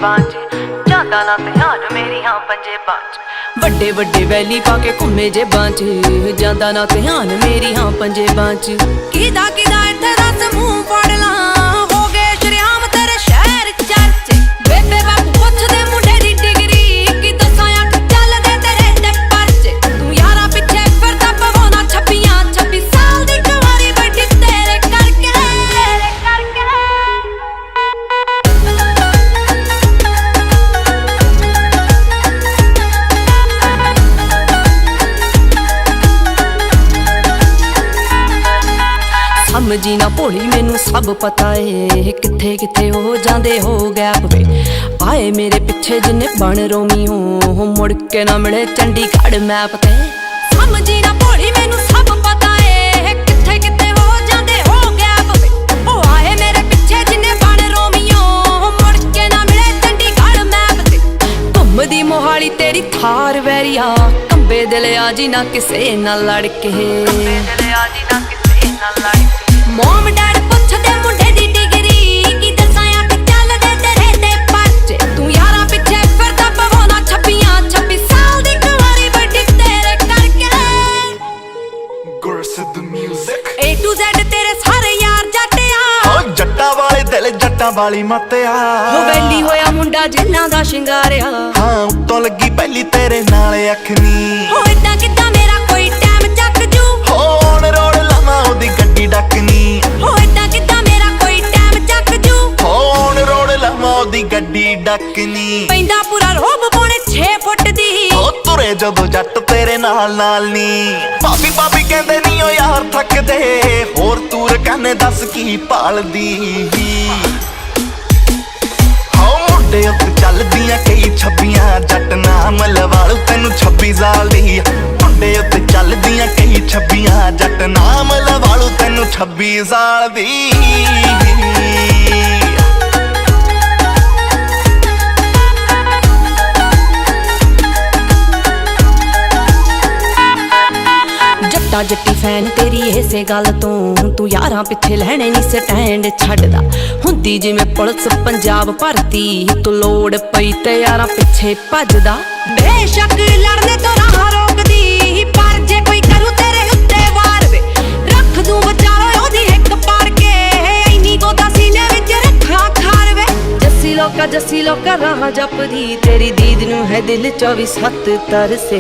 बांझ जादा ना ध्यान मेरी हाँ पंजेबां च वड्डे वड्डे वैली पा के घुमे जे बांझ जादा ना ध्यान मेरी हाँ पंजेबां च किदा किदा इत्थे दस मूंह फड़ ला हो गए शरेआम तेरे शहर चर्च बेबे बापू पुछदे मुंडे दी डिग्री कि दसां अख चलदे तेरे ते परच तू यारा पिछे फिरदा पवाउंदा 26 साल दी कुंवारी बैठी तेरे करके समझी ना भोली मैनू सब पता है किथे किथे हो जांदे हो गैप वे आए मेरे पिछे जिन्ने बन रोमी हो मुड़ के ना मिले चंडीगढ़ मैप ते समझी ना भोली मैनू सब पता है किथे किथे हो जांदे हो गैप वे ओ आए मेरे पिछे जिन्ने बन रोमी हो मुड़ के ना मिले चंडीगढ़ मैप ते घुमदी मोहाली तेरी थार वैरिया कंबे दिल आजी ना किसे ना लड़के मोम डैड पुछदे मुंडे दी डिग्री कि दसां अख चलदे तेरे ते परच तू यारा पिछे फिरदा पवाउंदा 26 साल दी कुंवारी बैठी तेरे करके गुरसिद्ध म्यूजिक A to Z तेरे सारे यार जट्टिया हो जट्टा वाले दिल जट्टा वाली मतिया हो वैली होया मुंडा जिन्ना दा शिंगारिया हाँ उत्तों लगी पहली तेरे नाल अखनी हो इदां किदां मेरा कोई टाइम चक जू हो ऑन रोड लावां ओदी गड्डी डकनी हो इदां किदां मेरा कोई टाइम चक जू हो ऑन रोड लावां ओदी गड्डी डकनी पैंदा पूरा रोब पौने 6 फुट दी हो तुरे जदों जट तेरे नाल नाल नी भाभी भाभी कहंदे नी ओ यार थकदे होर तूर कहने दस की भालदी हो मुंडे उत्ते चलदियां कई छब्बियां जट नाम लवालू तैनू 26 साल दी मुंडे उत्ते चलदियां कई छब्बियां जट नाम लवालू तैनू 26 साल दी जट्टा जट्टी फैन तेरी इसे गल तो तू यारां पिछे लैणे नी स्टैंड छड्डदा हुंदी जिवें पुलिस पंजाब भरती तू लोड़ पई ते यारां पिछे भजदा बेशक लड़ने तो राह रोकदी पर जे कोई करू तेरे उत्ते वार वे रख दूं विचारो ओदी हिक पाड़ के इन्नी गोदा सीने विच रखा खार वे जस्सी लोका राह जपदी तेरी दीद नूं है दिल 24/7 तरसे